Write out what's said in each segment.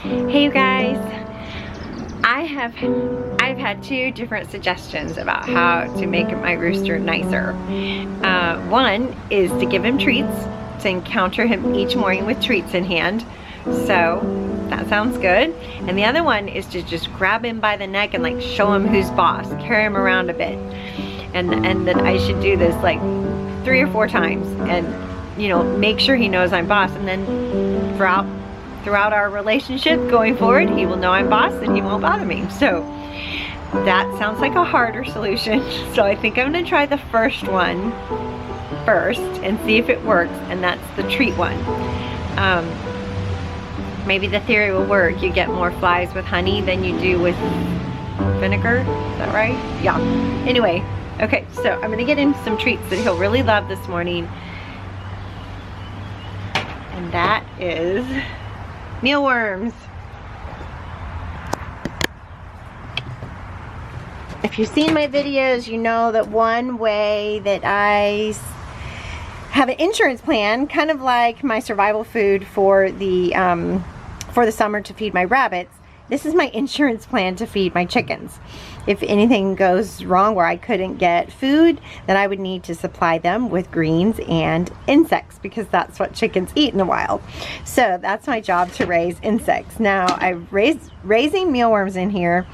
Hey you guys, I've had two different suggestions about how to make my rooster nicer. One is to give him treats, to encounter him each morning with treats in hand. So that sounds good. And the other one is to just grab him by the neck and like show him who's boss, carry him around a bit. And that I should do this like 3 or 4 times and, you know, make sure he knows I'm boss. And then throughout our relationship going forward, he will know I'm boss and he won't bother me. So that sounds like a harder solution. So I think I'm gonna try the first one first and see if it works, and that's the treat one. Maybe the theory will work. You get more flies with honey than you do with vinegar. Is that right? Yeah. Anyway, okay, so I'm gonna get him some treats that he'll really love this morning. And that is mealworms. If you've seen my videos, you know that one way that I have an insurance plan, kind of like my survival food for the summer to feed my rabbits, this is my insurance plan to feed my chickens. If anything goes wrong where I couldn't get food, then I would need to supply them with greens and insects, because that's what chickens eat in the wild. So that's my job, to raise insects. Now, raising mealworms in here,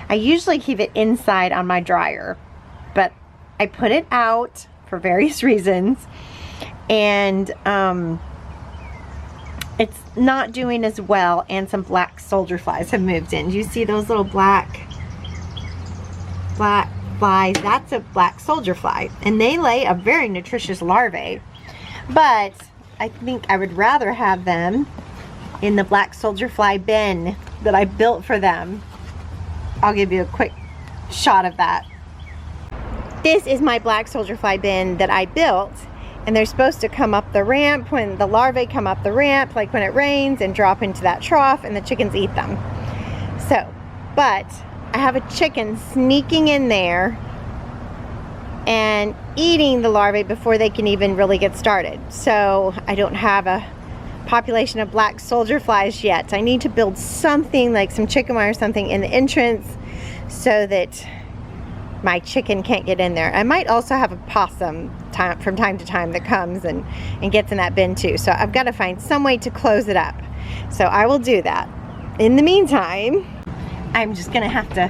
I usually keep it inside on my dryer, but I put it out for various reasons, and it's not doing as well, and some black soldier flies have moved in. Do you see those little black flies? That's a black soldier fly, and they lay a very nutritious larvae, but I think I would rather have them in the black soldier fly bin that I built for them. I'll give you a quick shot of that. This is my black soldier fly bin that I built, and they're supposed to come up the ramp when the larvae come up the ramp, like when it rains, and drop into that trough, and the chickens eat them. So, but I have a chicken sneaking in there and eating the larvae before they can even really get started. So I don't have a population of black soldier flies yet. I need to build something like some chicken wire or something in the entrance so that my chicken can't get in there. I might also have a possum from time to time that comes and gets in that bin too. So I've got to find some way to close it up. So I will do that. In the meantime, I'm just gonna have to...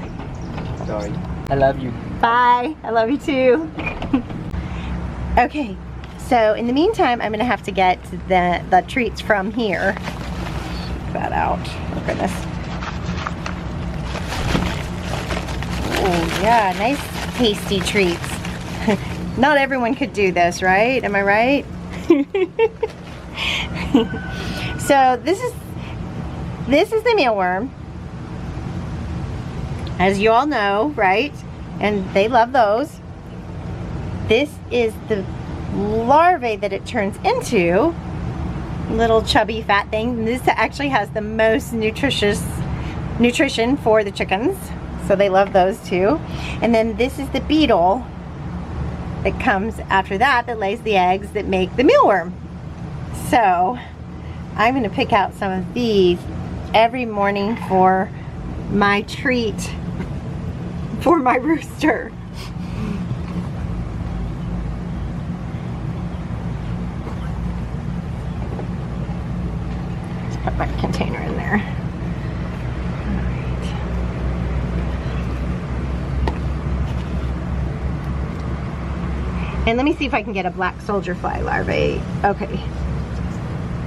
Sorry. I love you. Bye. I love you too. Okay. So in the meantime, I'm gonna have to get the treats from here. Check that out. Oh goodness. Oh yeah, nice tasty treats. Not everyone could do this, right? Am I right? So this is the mealworm, as you all know, right? And they love those. This is the larvae that it turns into, little chubby fat thing. This actually has the most nutrition for the chickens, so they love those too. And then this is the beetle that comes after that lays the eggs that make the mealworm. So I'm going to pick out some of these every morning for my treat for my rooster. Put my container in there. Alright. And let me see if I can get a black soldier fly larvae. Okay.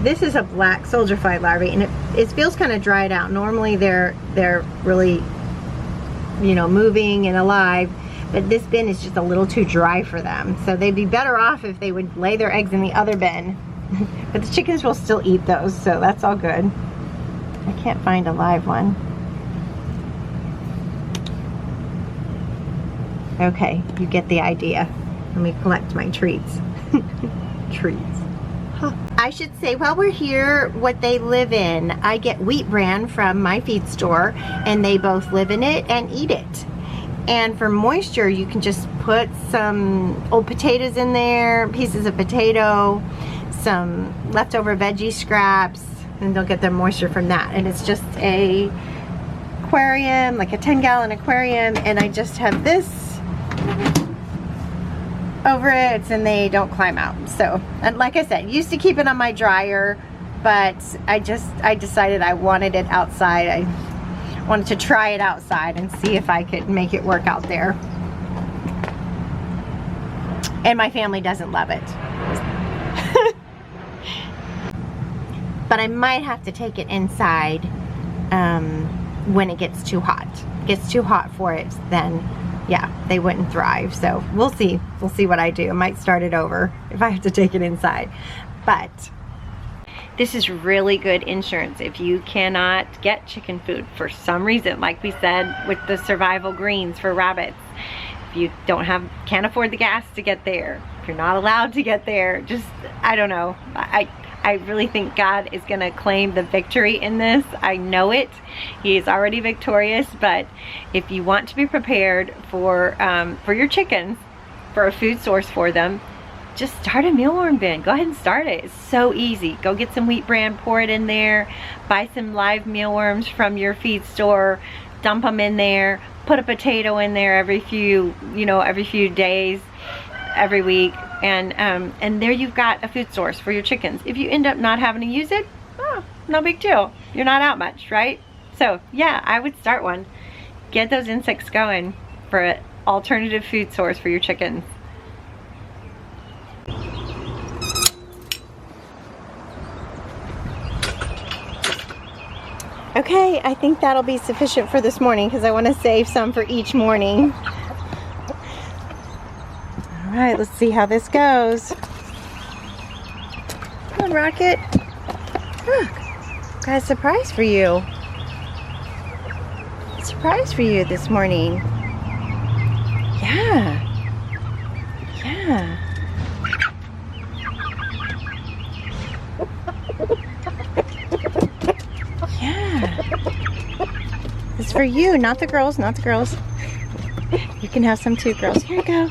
This is a black soldier fly larvae, and it feels kind of dried out. Normally they're really, you know, moving and alive, but this bin is just a little too dry for them. So they'd be better off if they would lay their eggs in the other bin. But the chickens will still eat those, so that's all good. I can't find a live one. Okay, you get the idea. Let me collect my treats. Treats. Huh. I should say, while we're here, what they live in. I get wheat bran from my feed store, and they both live in it and eat it. And for moisture, you can just put some old potatoes in there, pieces of potato, some leftover veggie scraps, and they'll get their moisture from that. And it's just a aquarium, like a 10-gallon aquarium, and I just have this over it and they don't climb out. So, and like I said, used to keep it on my dryer, but I decided I wanted it outside. I wanted to try it outside and see if I could make it work out there. And my family doesn't love it. But I might have to take it inside when it gets too hot. If it gets too hot for it, then yeah, they wouldn't thrive. So we'll see. We'll see what I do. I might start it over if I have to take it inside. But this is really good insurance if you cannot get chicken food for some reason, like we said with the survival greens for rabbits. If you can't afford the gas to get there, if you're not allowed to get there, just, I don't know. I really think God is gonna claim the victory in this. I know it. He is already victorious, but if you want to be prepared for your chickens, for a food source for them, just start a mealworm bin. Go ahead and start it. It's so easy. Go get some wheat bran, pour it in there, buy some live mealworms from your feed store, dump them in there, put a potato in there every few days, every week, and there you've got a food source for your chickens. If you end up not having to use it, oh, no big deal. You're not out much, right? So yeah, I would start one. Get those insects going for an alternative food source for your chickens. Okay, I think that'll be sufficient for this morning because I want to save some for each morning. All right, let's see how this goes. Come on, Rocket. Look, got a surprise for you. A surprise for you this morning. Yeah. Yeah. Yeah. It's for you, not the girls, not the girls. You can have some too, girls. Here you go.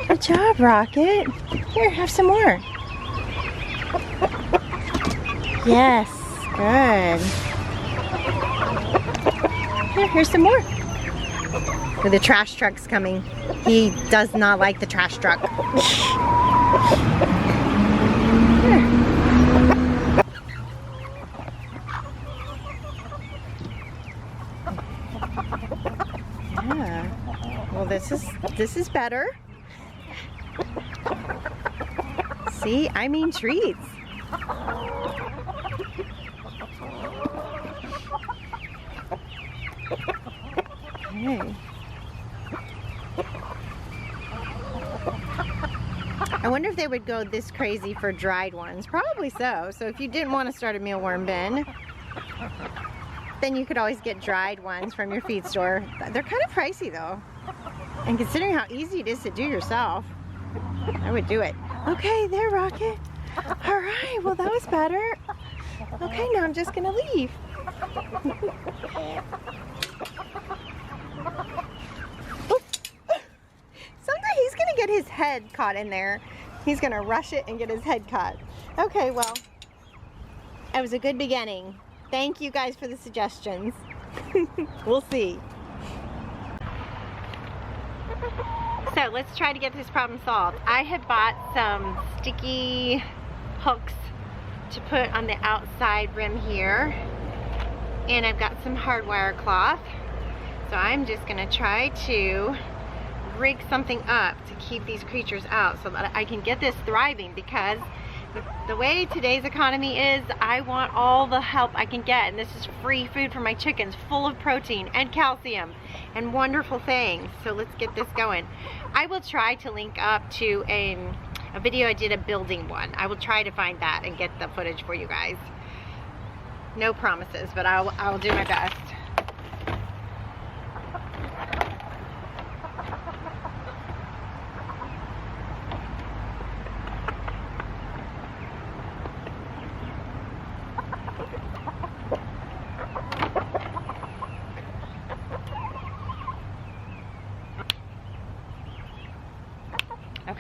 Good job, Rocket. Here, have some more. Yes, good. Here's some more. The trash truck's coming. He does not like the trash truck. Here. Yeah. Well, this is better. See, I mean treats. Okay. I wonder if they would go this crazy for dried ones. Probably so. So if you didn't want to start a mealworm bin, then you could always get dried ones from your feed store. They're kind of pricey though. And considering how easy it is to do yourself, I would do it. Okay, there, Rocket. All right, well that was better. Okay, now I'm just gonna leave. Someday he's gonna get his head caught in there. He's gonna rush it and get his head caught. Okay, well, it was a good beginning. Thank you guys for the suggestions. We'll see. So let's try to get this problem solved. I had bought some sticky hooks to put on the outside rim here, and I've got some hardwire cloth. So I'm just gonna try to rig something up to keep these creatures out so that I can get this thriving, because the way today's economy is, I want all the help I can get, and this is free food for my chickens, full of protein and calcium and wonderful things. So let's get this going. I will try to link up to a video I did, a building one. I will try to find that and get the footage for you guys. No promises, but I will do my best.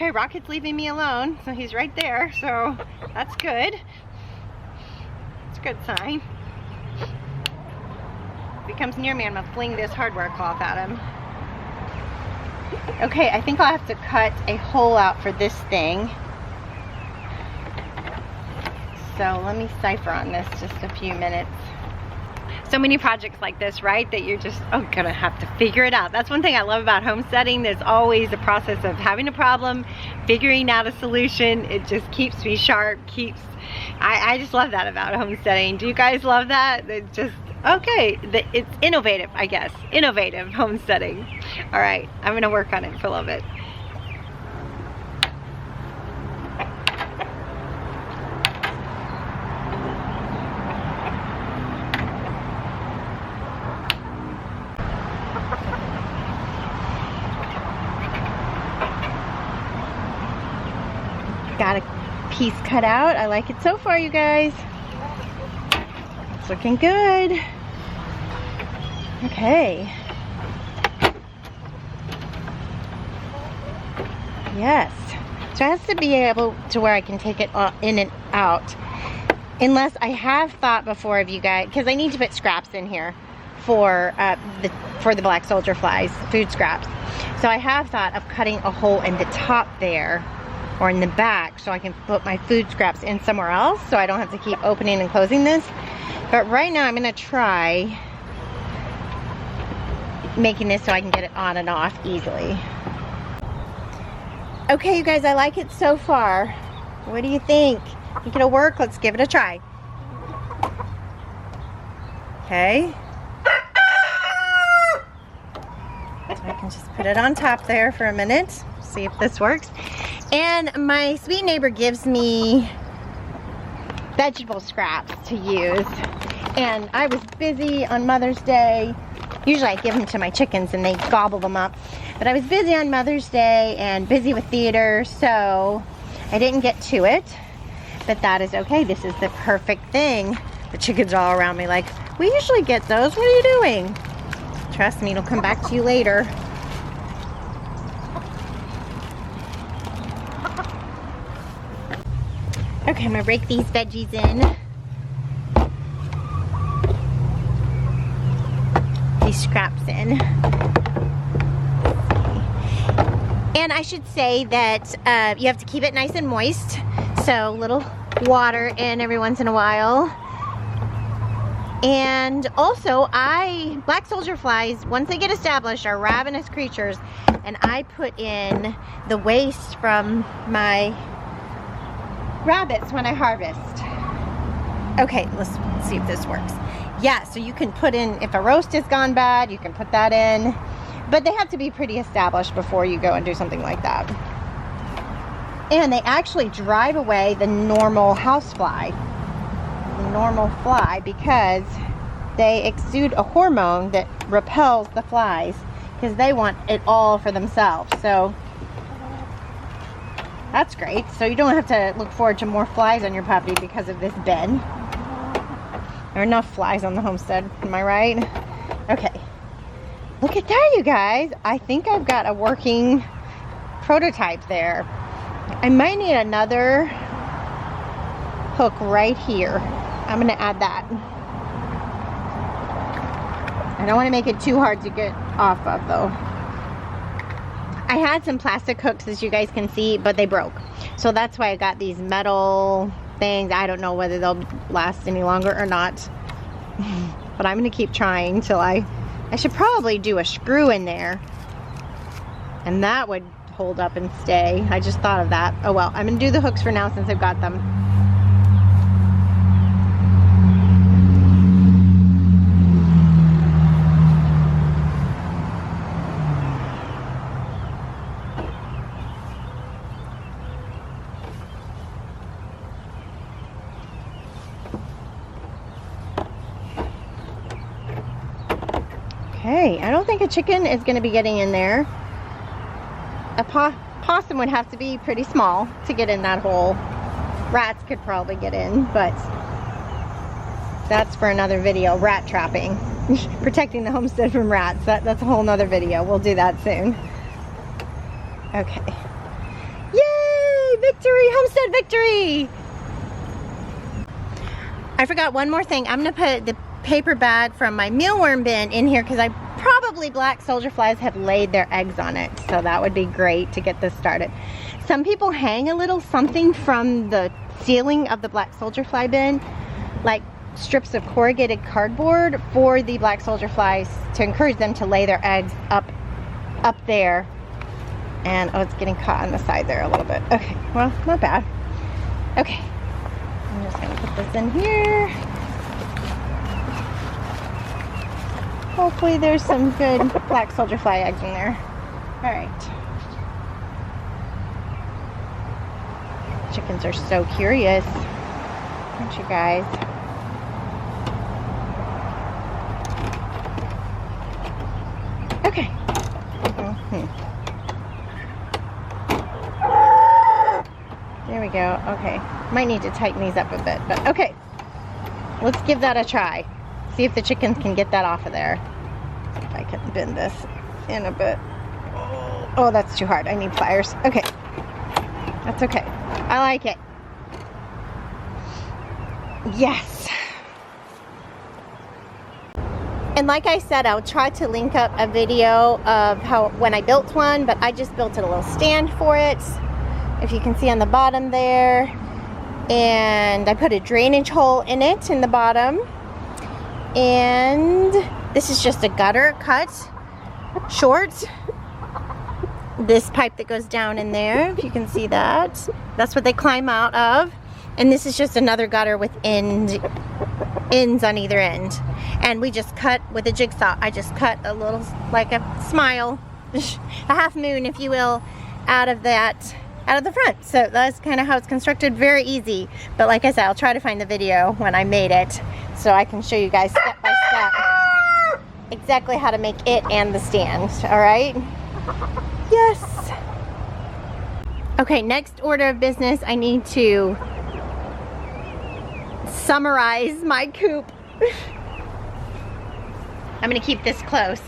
Okay, Rocket's leaving me alone, so he's right there, so that's good. It's a good sign. If he comes near me, I'm gonna fling this hardware cloth at him. Okay, I think I'll have to cut a hole out for this thing. So let me cipher on this just a few minutes. So many projects like this, right, that you're just gonna have to figure it out. That's one thing I love about homesteading. There's always a process of having a problem, figuring out a solution. It just keeps me sharp, I just love that about homesteading. Do you guys love that? It just, it's innovative, I guess. Innovative homesteading. All right, I'm gonna work on it for a little bit. Got a piece cut out. I like it so far, you guys. It's looking good. Okay. Yes. So it has to be able to where I can take it in and out. Unless I have thought before of you guys, because I need to put scraps in here for the black soldier flies, food scraps. So I have thought of cutting a hole in the top there, or in the back, so I can put my food scraps in somewhere else, so I don't have to keep opening and closing this. But right now I'm gonna try making this so I can get it on and off easily. Okay, you guys, I like it so far. What do you think? Think it'll work? Let's give it a try. Okay. So I can just put it on top there for a minute, see if this works. And my sweet neighbor gives me vegetable scraps to use. And I was busy on Mother's Day. Usually I give them to my chickens and they gobble them up. But I was busy on Mother's Day and busy with theater, so I didn't get to it. But that is okay. This is the perfect thing. The chickens are all around me like, we usually get those. What are you doing? Trust me, it'll come back to you later. Okay, I'm gonna rake these veggies in. These scraps in. And I should say that you have to keep it nice and moist. So a little water in every once in a while. And also, black soldier flies, once they get established, are ravenous creatures. And I put in the waste from my rabbits when I harvest. Okay, let's see if this works. Yeah, so you can put in, if a roast has gone bad, you can put that in. But they have to be pretty established before you go and do something like that. And they actually drive away the normal housefly, the normal fly, because they exude a hormone that repels the flies because they want it all for themselves. So that's great. So you don't have to look forward to more flies on your property because of this bin. There are enough flies on the homestead, am I right? Okay. Look at that, you guys. I think I've got a working prototype there. I might need another hook right here. I'm gonna add that. I don't want to make it too hard to get off of though. I had some plastic hooks, as you guys can see, but they broke. So that's why I got these metal things. I don't know whether they'll last any longer or not. But I'm gonna keep trying till I should probably do a screw in there. And that would hold up and stay. I just thought of that. Oh well, I'm gonna do the hooks for now since I've got them. Okay, I don't think a chicken is going to be getting in there. A possum would have to be pretty small to get in that hole. Rats could probably get in, but that's for another video. Rat trapping. Protecting the homestead from rats. That's a whole nother video. We'll do that soon. Okay. Victory! Homestead victory! I forgot one more thing. I'm gonna put the paper bag from my mealworm bin in here because probably black soldier flies have laid their eggs on it. So that would be great to get this started. Some people hang a little something from the ceiling of the black soldier fly bin, like strips of corrugated cardboard for the black soldier flies to encourage them to lay their eggs up there. And oh, it's getting caught on the side there a little bit. Okay, well, not bad. Okay, I'm just gonna put this in here. Hopefully there's some good black soldier fly eggs in there. All right. Chickens are so curious, aren't you guys? Okay. There we go. Okay. Might need to tighten these up a bit, but okay. Let's give that a try. See if the chickens can get that off of there. See if I can bend this in a bit. Oh, that's too hard. I need pliers. Okay. That's okay. I like it. Yes. And like I said, I'll try to link up a video of when I built one, but I just built a little stand for it. If you can see on the bottom there. And I put a drainage hole in it in the bottom. And this is just a gutter cut short. This pipe that goes down in there, if you can see that. That's what they climb out of. And this is just another gutter with ends on either end. And we just cut with a jigsaw. I just cut a little, like a smile, a half moon, if you will, out of the front. So that's kind of how it's constructed. Very easy. But like I said, I'll try to find the video when I made it so I can show you guys step by step exactly how to make it and the stand. All right? Yes. Okay, next order of business, I need to summarize my coop. I'm gonna keep this close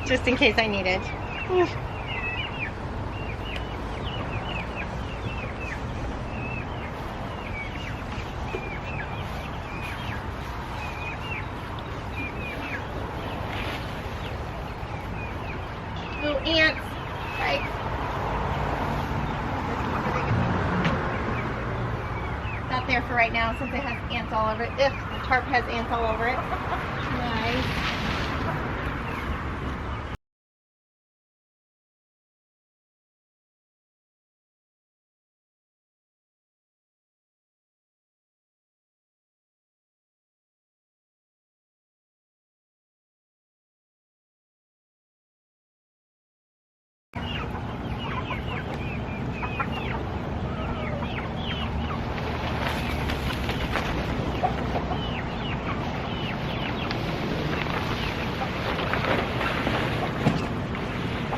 just in case I need it. Little ants, right? Not there for right now since it has ants all over it. Ugh, the tarp has ants all over it. Nice.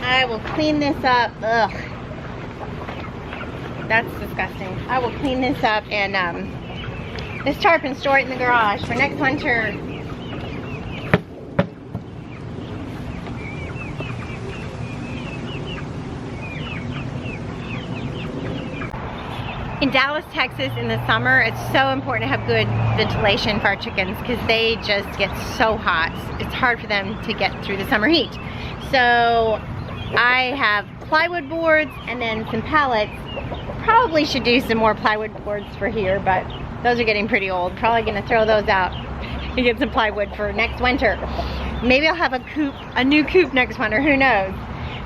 I will clean this up. Ugh. That's disgusting. I will clean this up and this tarp and store it in the garage for next winter. In Dallas, Texas, in the summer, it's so important to have good ventilation for our chickens because they just get so hot. It's hard for them to get through the summer heat. So I have plywood boards and then some pallets. Probably should do some more plywood boards for here, but those are getting pretty old. Probably gonna throw those out and get some plywood for next winter. Maybe I'll have a new coop next winter, who knows.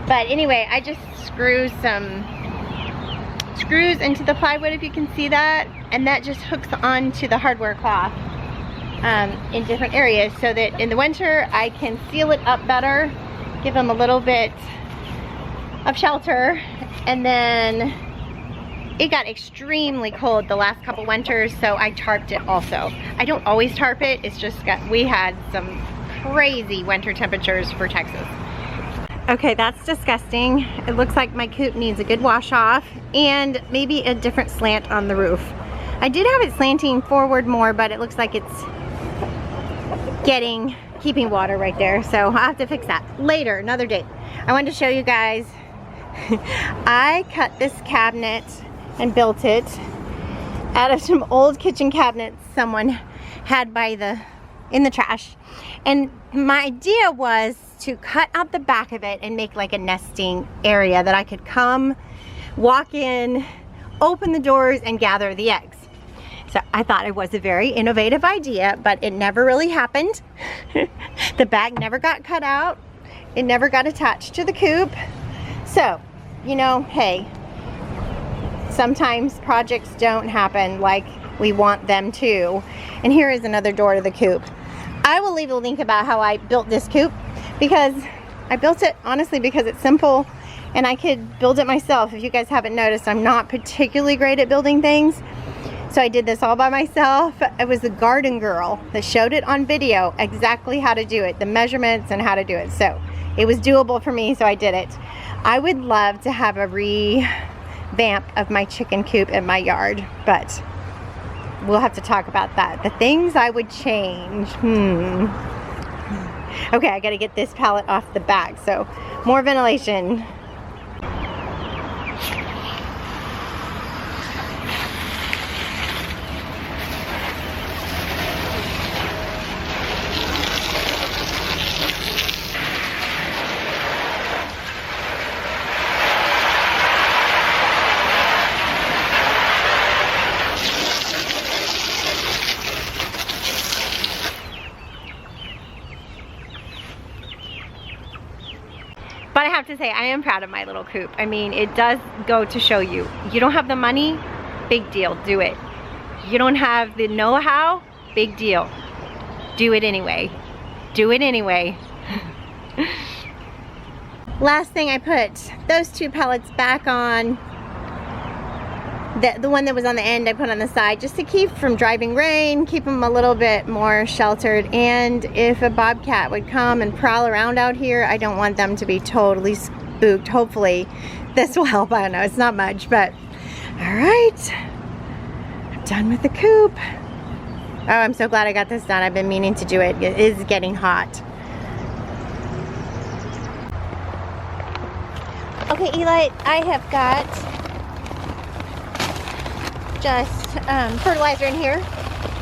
But anyway, I just screw some screws into the plywood, if you can see that, and that just hooks onto the hardware cloth in different areas so that in the winter I can seal it up better, give them a little bit of shelter. And then it got extremely cold the last couple winters, so I tarped it also. I don't always tarp it, it's just we had some crazy winter temperatures for Texas. Okay, that's disgusting. It looks like my coop needs a good wash off and maybe a different slant on the roof. I did have it slanting forward more, but it looks like it's keeping water right there. So I'll have to fix that later, another day. I wanted to show you guys, I cut this cabinet and built it out of some old kitchen cabinets someone had in the trash. And my idea was to cut out the back of it and make like a nesting area that I could come, walk in, open the doors, and gather the eggs. So I thought it was a very innovative idea, but it never really happened. The bag never got cut out. It never got attached to the coop. So, you know, hey, sometimes projects don't happen like we want them to. And here is another door to the coop. I will leave a link about how I built this coop, because I built it honestly because it's simple and I could build it myself. If you guys haven't noticed, I'm not particularly great at building things. So I did this all by myself. It was the garden girl that showed it on video exactly how to do it, the measurements and how to do it. So it was doable for me, so I did it. I would love to have a revamp of my chicken coop in my yard, but we'll have to talk about that. The things I would change. Okay, I gotta get this pallet off the back, so more ventilation. But I have to say, I am proud of my little coop. I mean, it does go to show you. You don't have the money? Big deal, do it. You don't have the know-how? Big deal. Do it anyway. Do it anyway. Last thing, I put those 2 pallets back on. The one that was on the end I put on the side just to keep from driving rain, keep them a little bit more sheltered. And if a bobcat would come and prowl around out here, I don't want them to be totally spooked. Hopefully this will help. I don't know, it's not much, but all right, I'm done with the coop. Oh, I'm so glad I got this done. I've been meaning to do it. It is getting hot. Okay, Eli, I have got just fertilizer in here.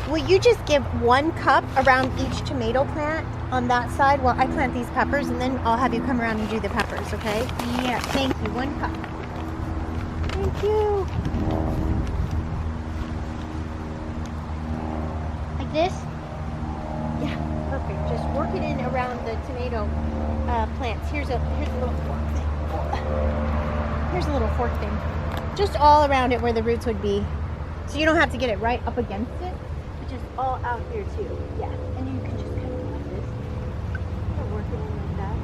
Will you just give 1 cup around each tomato plant on that side while I plant these peppers, and then I'll have you come around and do the peppers, okay? Yeah, thank you. 1 cup. Thank you. Like this? Yeah, perfect. Just work it in around the tomato plants. Here's a little fork thing. Here's a little fork thing. Just all around it where the roots would be. So you don't have to get it right up against it, but just all out here too. Yeah, and you can just kind of go like this. And work it in like that.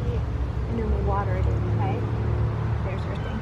Yeah. And then we'll water it in, okay? There's your thing.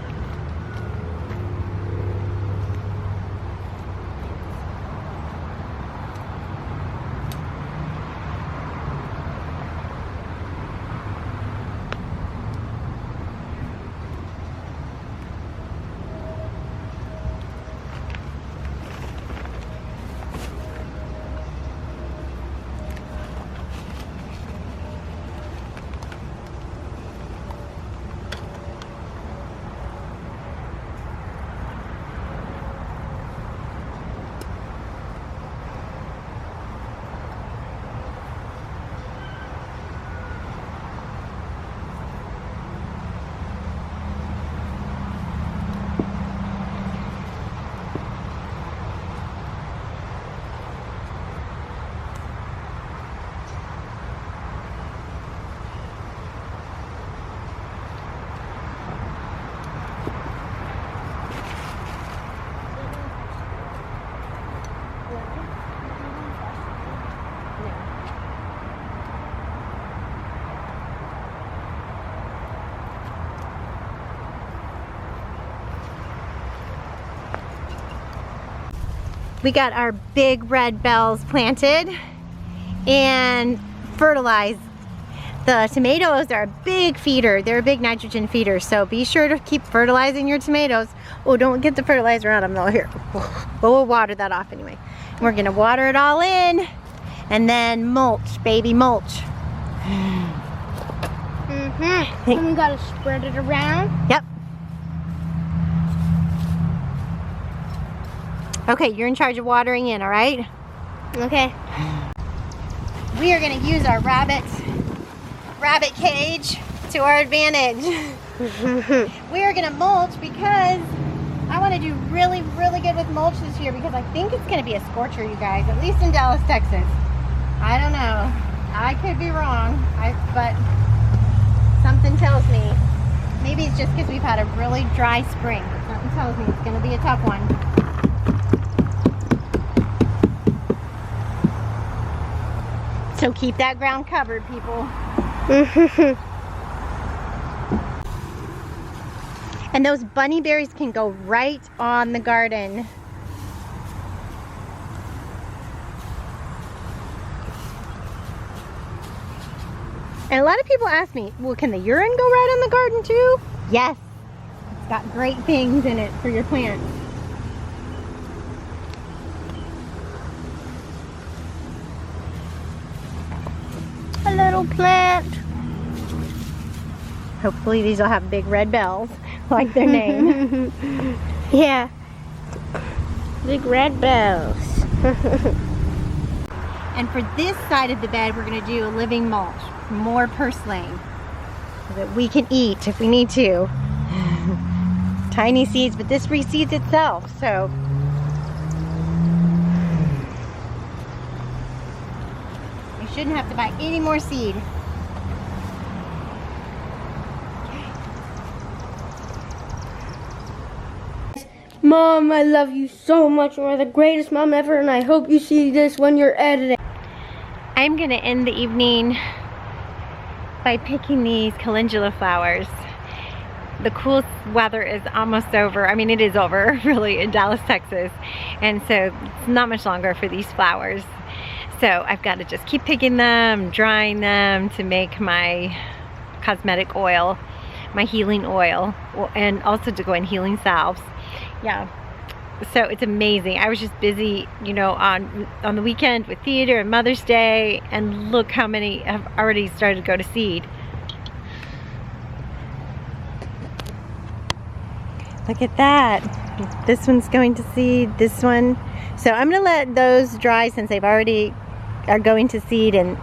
We got our big red bells planted and fertilized. The tomatoes are a big feeder. They're a big nitrogen feeder, so be sure to keep fertilizing your tomatoes. Oh, don't get the fertilizer on them though. Here, but we'll water that off anyway. We're gonna water it all in and then mulch, baby, mulch. And we gotta spread it around. Yep. Okay, you're in charge of watering in, all right? Okay. We are gonna use our rabbit cage to our advantage. We are gonna mulch because I wanna do really, really good with mulch this year because I think it's gonna be a scorcher, you guys, at least in Dallas, Texas. I don't know. I could be wrong, but something tells me. Maybe it's just because we've had a really dry spring, but something tells me it's gonna be a tough one. So keep that ground covered, people. And those bunny berries can go right on the garden. And a lot of people ask me, well, can the urine go right on the garden too? Yes. It's got great things in it for your plants. A little plant. Hopefully these will have big red bells, like their name. Yeah. Big red bells. And for this side of the bed, we're gonna do a living mulch, more purslane, so that we can eat if we need to. Tiny seeds, but this reseeds itself, so. We shouldn't have to buy any more seed. Mom, I love you so much. You're the greatest mom ever, and I hope you see this when you're editing. I'm gonna end the evening by picking these calendula flowers. The cool weather is almost over. I mean, it is over, really, in Dallas, Texas. And so it's not much longer for these flowers. So I've got to just keep picking them, drying them to make my cosmetic oil, my healing oil, and also to go in healing salves. Yeah, so it's amazing. I was just busy, you know, on the weekend with theater and Mother's Day, and look how many have already started to go to seed. Look at that. This one's going to seed, this one. So I'm gonna let those dry since they've already are going to seed, and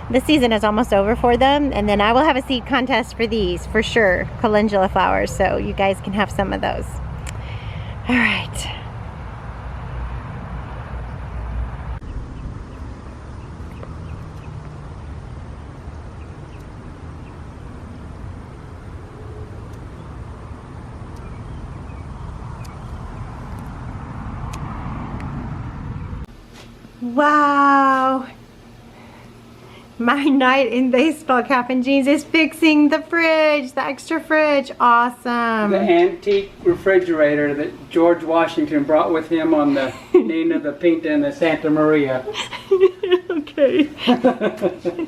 the season is almost over for them. And then I will have a seed contest for these, for sure, calendula flowers, so you guys can have some of those. All right. Wow. My night in baseball cap and jeans is fixing the fridge, the extra fridge. Awesome. The antique refrigerator that George Washington brought with him on the Nina, the Pinta, and the Santa Maria. Okay. The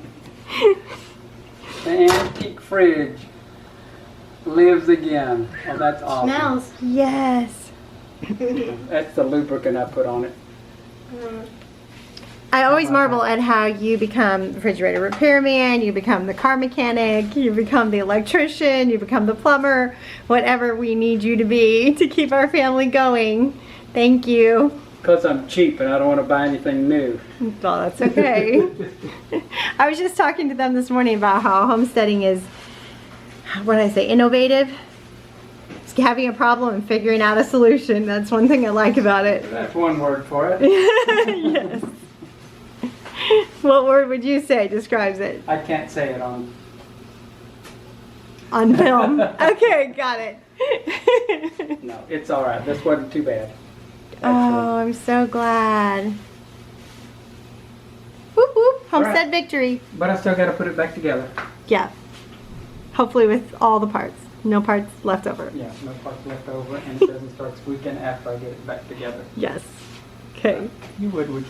antique fridge lives again. Oh, that's awesome. Smells. Yes. That's the lubricant I put on it. I always marvel at how you become refrigerator repairman, you become the car mechanic, you become the electrician, you become the plumber, whatever we need you to be to keep our family going. Thank you. Because I'm cheap and I don't want to buy anything new. Well, that's okay. I was just talking to them this morning about how homesteading is, what did I say, innovative? It's having a problem and figuring out a solution. That's one thing I like about it. That's one word for it. Yes. What word would you say describes it? I can't say it on film. Okay, got it. No, it's all right. This wasn't too bad. Oh, I'm so glad. Whoop whoop, homestead Right. victory. But I still got to put it back together. Yeah. Hopefully with all the parts. No parts left over. Yeah, no parts left over, and it doesn't start squeaking after I get it back together. Yes. Okay. You would you?